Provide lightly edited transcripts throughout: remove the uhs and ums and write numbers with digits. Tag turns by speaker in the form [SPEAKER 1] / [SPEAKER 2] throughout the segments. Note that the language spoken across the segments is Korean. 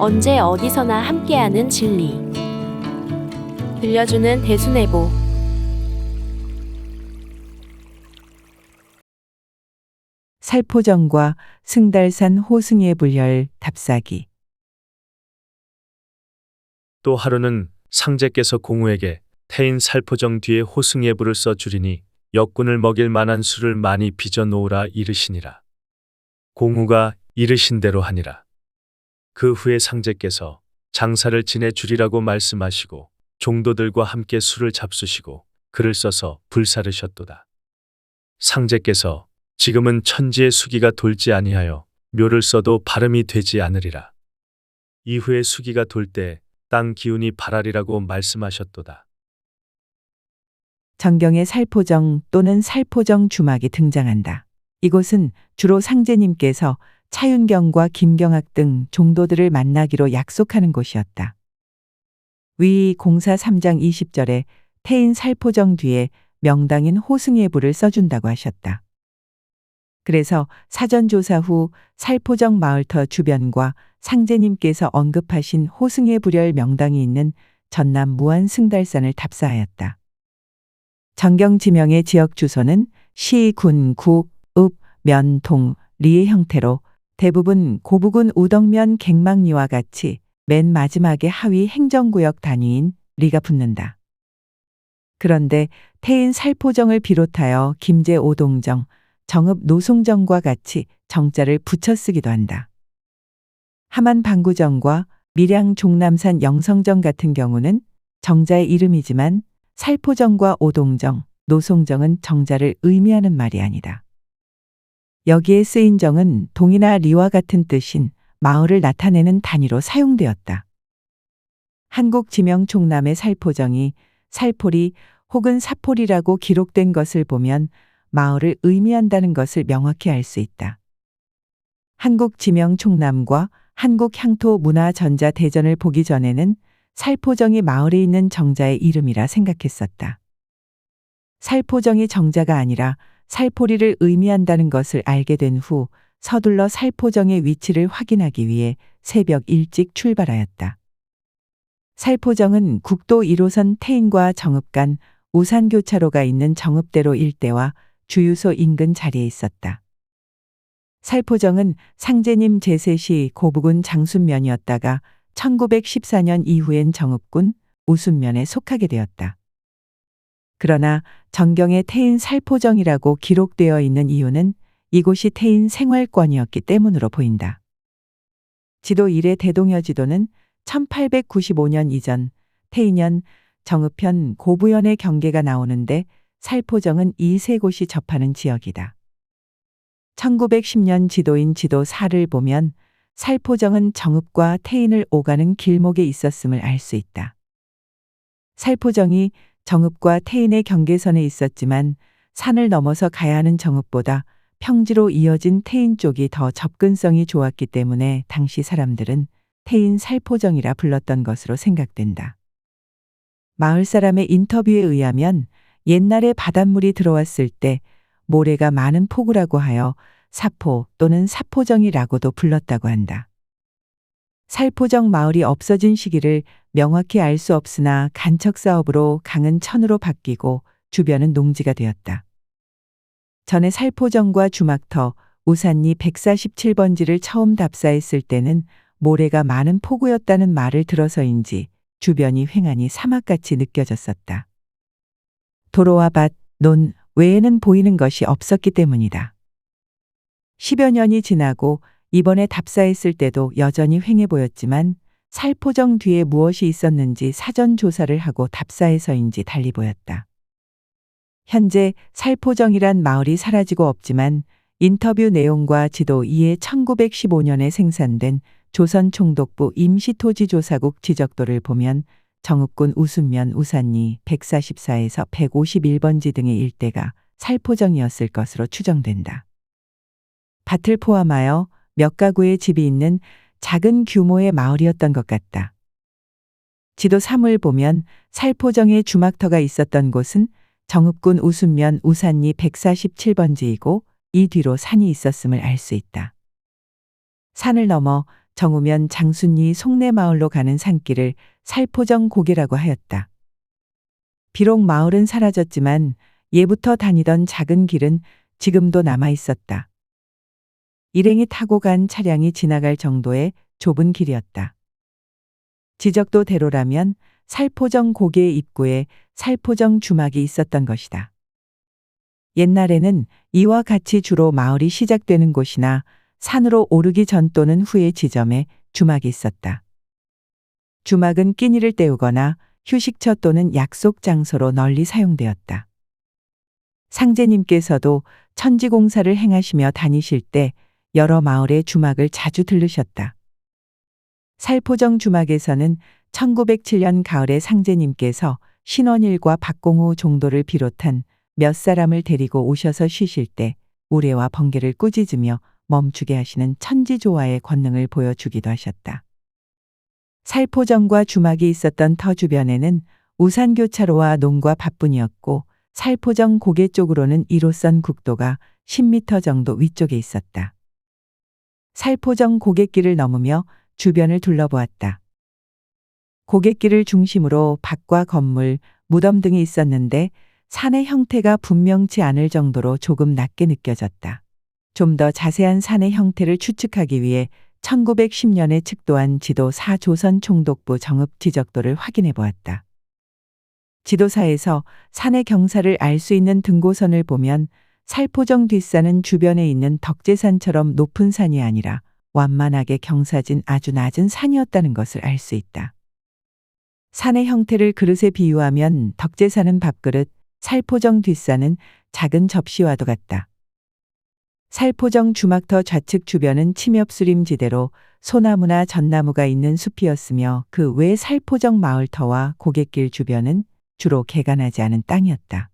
[SPEAKER 1] 언제 어디서나 함께하는 진리. 들려주는 대순애보.
[SPEAKER 2] 살포정과 승달산 호승의 불혈 답사기.
[SPEAKER 3] 또 하루는 상제께서 공우에게 태인 살포정 뒤에 호승예불을 써주리니 역군을 먹일 만한 술을 많이 빚어 놓으라 이르시니라. 공우가 이르신 대로 하니라. 그 후에 상제께서 장사를 지내 주리라고 말씀하시고 종도들과 함께 술을 잡수시고 글을 써서 불사르셨도다. 상제께서 지금은 천지의 수기가 돌지 아니하여 묘를 써도 발음이 되지 않으리라. 이후에 수기가 돌 때 땅 기운이 발하리라고 말씀하셨도다.
[SPEAKER 2] 정경의 살포정 또는 살포정 주막이 등장한다. 이곳은 주로 상제님께서 차윤경과 김경학 등 종도들을 만나기로 약속하는 곳이었다. 위 공사 3장 20절에 태인 살포정 뒤에 명당인 호승예불을 써준다고 하셨다. 그래서 사전조사 후 살포정 마을터 주변과 상제님께서 언급하신 호승예불열 명당이 있는 전남 무안 승달산을 답사하였다. 정경 지명의 지역 주소는 시, 군, 구, 읍, 면, 동, 리의 형태로 대부분 고부군 우덕면 갱망리와 같이 맨 마지막에 하위 행정구역 단위인 리가 붙는다. 그런데 태인 살포정을 비롯하여 김제 오동정, 정읍 노송정과 같이 정자를 붙여 쓰기도 한다. 함안 방구정과 밀양 종남산 영성정 같은 경우는 정자의 이름이지만 살포정과 오동정, 노송정은 정자를 의미하는 말이 아니다. 여기에 쓰인 정은 동이나 리와 같은 뜻인 마을을 나타내는 단위로 사용되었다. 한국 지명 총남의 살포정이 살포리 혹은 사포리라고 기록된 것을 보면 마을을 의미한다는 것을 명확히 알 수 있다. 한국 지명 총남과 한국 향토 문화 전자 대전을 보기 전에는 살포정이 마을에 있는 정자의 이름이라 생각했었다. 살포정이 정자가 아니라 살포리를 의미한다는 것을 알게 된 후 서둘러 살포정의 위치를 확인하기 위해 새벽 일찍 출발하였다. 살포정은 국도 1호선 태인과 정읍 간 우산교차로가 있는 정읍대로 일대와 주유소 인근 자리에 있었다. 살포정은 상제님 제세시 고부군 장순면이었다가 1914년 이후엔 정읍군 우순면에 속하게 되었다. 그러나 정경의 태인 살포정이라고 기록되어 있는 이유는 이곳이 태인 생활권이었기 때문으로 보인다. 지도 1의 대동여지도는 1895년 이전 태인현, 정읍현, 고부현의 경계가 나오는데 살포정은 이 세 곳이 접하는 지역이다. 1910년 지도인 지도 4를 보면 살포정은 정읍과 태인을 오가는 길목에 있었음을 알 수 있다. 살포정이 정읍과 태인의 경계선에 있었지만 산을 넘어서 가야 하는 정읍보다 평지로 이어진 태인 쪽이 더 접근성이 좋았기 때문에 당시 사람들은 태인 살포정이라 불렀던 것으로 생각된다. 마을 사람의 인터뷰에 의하면 옛날에 바닷물이 들어왔을 때 모래가 많은 포구라고 하여 사포 또는 사포정이라고도 불렀다고 한다. 살포정 마을이 없어진 시기를 명확히 알 수 없으나 간척 사업으로 강은 천으로 바뀌고 주변은 농지가 되었다. 전에 살포정과 주막터, 우산리 147번지를 처음 답사했을 때는 모래가 많은 포구였다는 말을 들어서인지 주변이 횡하니 사막같이 느껴졌었다. 도로와 밭, 논 외에는 보이는 것이 없었기 때문이다. 10여 년이 지나고 이번에 답사했을 때도 여전히 횡해 보였지만 살포정 뒤에 무엇이 있었는지 사전 조사를 하고 답사해서인지 달리 보였다. 현재 살포정이란 마을이 사라지고 없지만 인터뷰 내용과 지도 2의 1915년에 생산된 조선총독부 임시토지조사국 지적도를 보면 정읍군 우순면 우산리 144에서 151번지 등의 일대가 살포정이었을 것으로 추정된다. 밭을 포함하여 몇 가구의 집이 있는 작은 규모의 마을이었던 것 같다. 지도 3을 보면 살포정에 주막터가 있었던 곳은 정읍군 우순면 우산리 147번지이고 이 뒤로 산이 있었음을 알 수 있다. 산을 넘어 정우면 장순리 송내마을로 가는 산길을 살포정 고개라고 하였다. 비록 마을은 사라졌지만 예부터 다니던 작은 길은 지금도 남아 있었다. 일행이 타고 간 차량이 지나갈 정도의 좁은 길이었다. 지적도대로라면 살포정 고개의 입구에 살포정 주막이 있었던 것이다. 옛날에는 이와 같이 주로 마을이 시작되는 곳이나 산으로 오르기 전 또는 후의 지점에 주막이 있었다. 주막은 끼니를 때우거나 휴식처 또는 약속 장소로 널리 사용되었다. 상제님께서도 천지공사를 행하시며 다니실 때 여러 마을의 주막을 자주 들르셨다. 살포정 주막에서는 1907년 가을에 상제님께서 신원일과 박공우 종도를 비롯한 몇 사람을 데리고 오셔서 쉬실 때 우레와 번개를 꾸짖으며 멈추게 하시는 천지조화의 권능을 보여주기도 하셨다. 살포정과 주막이 있었던 터 주변에는 우산교차로와 농과 밭뿐이었고 살포정 고개 쪽으로는 1호선 국도가 10m 정도 위쪽에 있었다. 살포정 고갯길을 넘으며 주변을 둘러보았다. 고갯길을 중심으로 밭과 건물, 무덤 등이 있었는데 산의 형태가 분명치 않을 정도로 조금 낮게 느껴졌다. 좀 더 자세한 산의 형태를 추측하기 위해 1910년에 측도한 지도 4조선 총독부 정읍 지적도를 확인해 보았다. 지도사에서 산의 경사를 알 수 있는 등고선을 보면 살포정 뒷산은 주변에 있는 덕제산처럼 높은 산이 아니라 완만하게 경사진 아주 낮은 산이었다는 것을 알 수 있다. 산의 형태를 그릇에 비유하면 덕제산은 밥그릇, 살포정 뒷산은 작은 접시와도 같다. 살포정 주막터 좌측 주변은 침엽수림지대로 소나무나 전나무가 있는 숲이었으며 그 외 살포정 마을터와 고갯길 주변은 주로 개간하지 않은 땅이었다.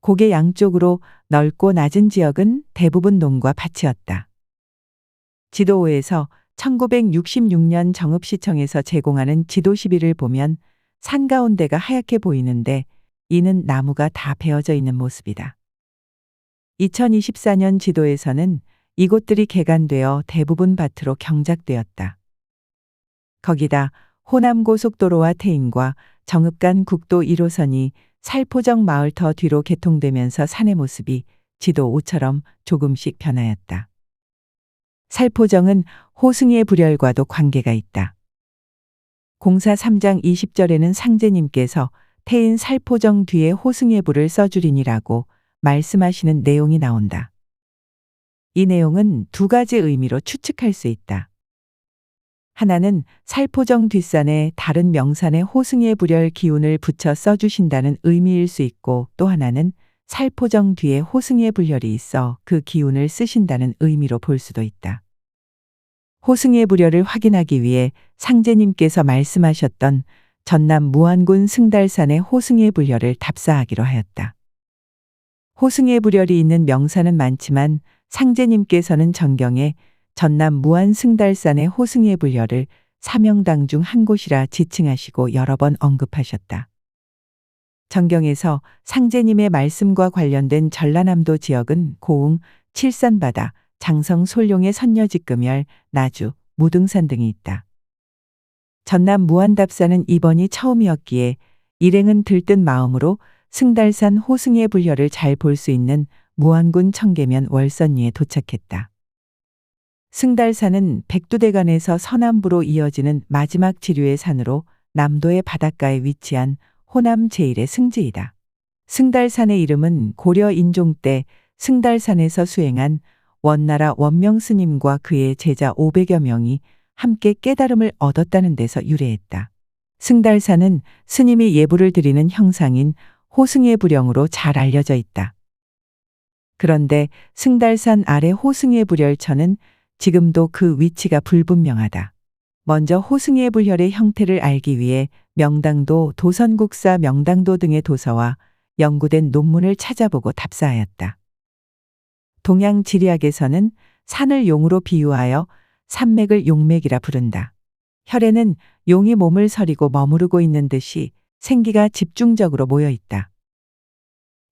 [SPEAKER 2] 고개 양쪽으로 넓고 낮은 지역은 대부분 농과 밭이었다. 지도호에서 1966년 정읍시청에서 제공하는 지도 11을 보면 산 가운데가 하얗게 보이는데 이는 나무가 다 베어져 있는 모습이다. 2024년 지도에서는 이곳들이 개간되어 대부분 밭으로 경작되었다. 거기다 호남고속도로와 태인과 정읍 간 국도 1호선이 살포정 마을터 뒤로 개통되면서 산의 모습이 지도 5처럼 조금씩 변하였다. 살포정은 호승의 불열과도 관계가 있다. 공사 3장 20절에는 상제님께서 태인 살포정 뒤에 호승의 불을 써주리니라고 말씀하시는 내용이 나온다. 이 내용은 두 가지 의미로 추측할 수 있다. 하나는 살포정 뒷산에 다른 명산의 호승의 불열 기운을 붙여 써주신다는 의미일 수 있고 또 하나는 살포정 뒤에 호승의 불열이 있어 그 기운을 쓰신다는 의미로 볼 수도 있다. 호승의 불열을 확인하기 위해 상제님께서 말씀하셨던 전남 무안군 승달산의 호승의 불열을 답사하기로 하였다. 호승의 불열이 있는 명산은 많지만 상제님께서는 전경에 전남 무안 승달산의 호승의 불열을 사명당 중 한 곳이라 지칭하시고 여러 번 언급하셨다. 전경에서 상제님의 말씀과 관련된 전라남도 지역은 고흥, 칠산바다, 장성 솔룡의 선녀직금열, 나주, 무등산 등이 있다. 전남 무안답사는 이번이 처음이었기에 일행은 들뜬 마음으로 승달산 호승의 불열을 잘 볼 수 있는 무안군 청계면 월선리에 도착했다. 승달산은 백두대간에서 서남부로 이어지는 마지막 지류의 산으로 남도의 바닷가에 위치한 호남 제1의 승지이다. 승달산의 이름은 고려 인종 때 승달산에서 수행한 원나라 원명 스님과 그의 제자 500여 명이 함께 깨달음을 얻었다는 데서 유래했다. 승달산은 스님이 예불을 드리는 형상인 호승의 불령으로 잘 알려져 있다. 그런데 승달산 아래 호승의 불열처는 지금도 그 위치가 불분명하다. 먼저 호승의 불열의 형태를 알기 위해 명당도, 도선국사 명당도 등의 도서와 연구된 논문을 찾아보고 답사하였다. 동양지리학에서는 산을 용으로 비유하여 산맥을 용맥이라 부른다. 혈에는 용이 몸을 서리고 머무르고 있는 듯이 생기가 집중적으로 모여 있다.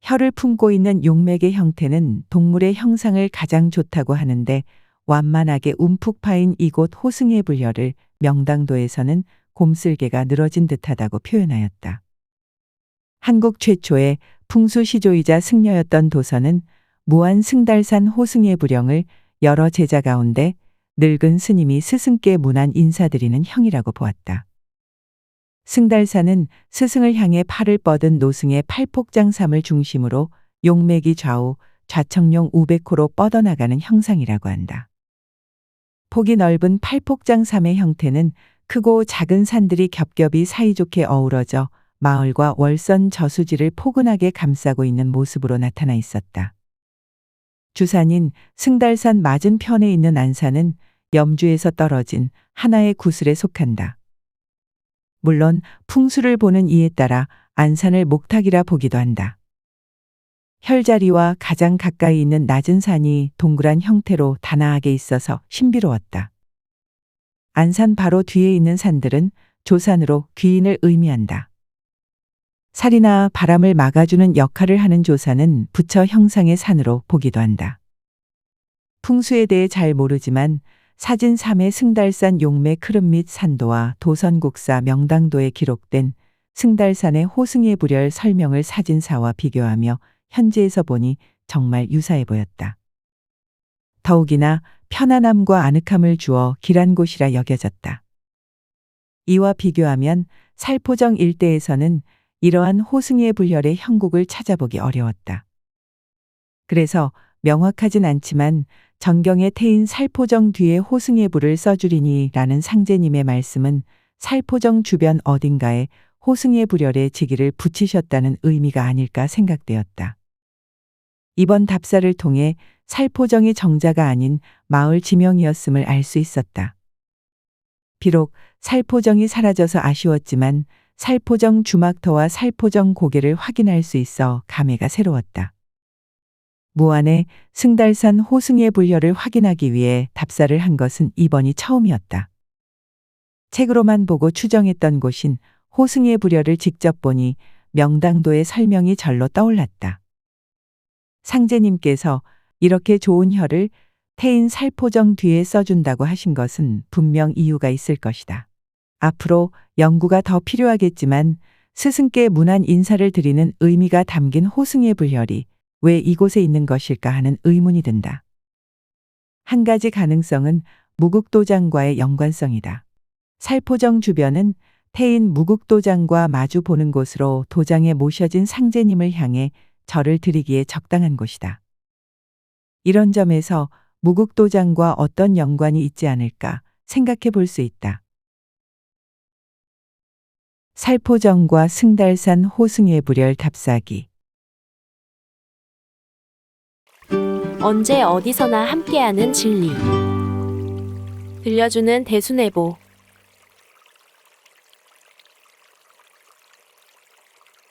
[SPEAKER 2] 혈을 품고 있는 용맥의 형태는 동물의 형상을 가장 좋다고 하는데 완만하게 움푹 파인 이곳 호승의 불혈을 명당도에서는 곰슬개가 늘어진 듯하다고 표현하였다. 한국 최초의 풍수시조이자 승려였던 도선은 무한 승달산 호승의 부령을 여러 제자 가운데 늙은 스님이 스승께 문안 인사드리는 형이라고 보았다. 승달산은 스승을 향해 팔을 뻗은 노승의 팔폭장삼을 중심으로 용맥이 좌우 좌청룡 우백호로 뻗어나가는 형상이라고 한다. 폭이 넓은 팔폭장삼의 형태는 크고 작은 산들이 겹겹이 사이좋게 어우러져 마을과 월선 저수지를 포근하게 감싸고 있는 모습으로 나타나 있었다. 주산인 승달산 맞은편에 있는 안산은 염주에서 떨어진 하나의 구슬에 속한다. 물론 풍수를 보는 이에 따라 안산을 목탁이라 보기도 한다. 혈자리와 가장 가까이 있는 낮은 산이 동그란 형태로 단아하게 있어서 신비로웠다. 안산 바로 뒤에 있는 산들은 조산으로 귀인을 의미한다. 살이나 바람을 막아주는 역할을 하는 조산은 부처 형상의 산으로 보기도 한다. 풍수에 대해 잘 모르지만 사진 3의 승달산 용매 크름 및 산도와 도선국사 명당도에 기록된 승달산의 호승의 불열 설명을 사진사와 비교하며 현지에서 보니 정말 유사해 보였다. 더욱이나 편안함과 아늑함을 주어 길한 곳이라 여겨졌다. 이와 비교하면 살포정 일대에서는 이러한 호승의 불혈의 형국을 찾아보기 어려웠다. 그래서 명확하진 않지만 정경의 태인 살포정 뒤에 호승의 불을 써주리니 라는 상제님의 말씀은 살포정 주변 어딘가에 호승의 불혈의 지기를 붙이셨다는 의미가 아닐까 생각되었다. 이번 답사를 통해 살포정이 정자가 아닌 마을 지명이었음을 알 수 있었다. 비록 살포정이 사라져서 아쉬웠지만 살포정 주막터와 살포정 고개를 확인할 수 있어 감회가 새로웠다. 무안의 승달산 호승의 불혈을 확인하기 위해 답사를 한 것은 이번이 처음이었다. 책으로만 보고 추정했던 곳인 호승의 불혈을 직접 보니 명당도의 설명이 절로 떠올랐다. 상제님께서 이렇게 좋은 혈을 태인 살포정 뒤에 써준다고 하신 것은 분명 이유가 있을 것이다. 앞으로 연구가 더 필요하겠지만 스승께 문안 인사를 드리는 의미가 담긴 호승의 불혈이 왜 이곳에 있는 것일까 하는 의문이 든다. 한 가지 가능성은 무국도장과의 연관성이다. 살포정 주변은 태인 무국도장과 마주 보는 곳으로 도장에 모셔진 상제님을 향해 절을 드리기에 적당한 곳이다. 이런 점에서 무국도장과 어떤 연관이 있지 않을까 생각해 볼 수 있다. 살포정과 승달산 호승의 불혈 답사기.
[SPEAKER 1] 언제 어디서나 함께하는 진리. 들려주는 대순애보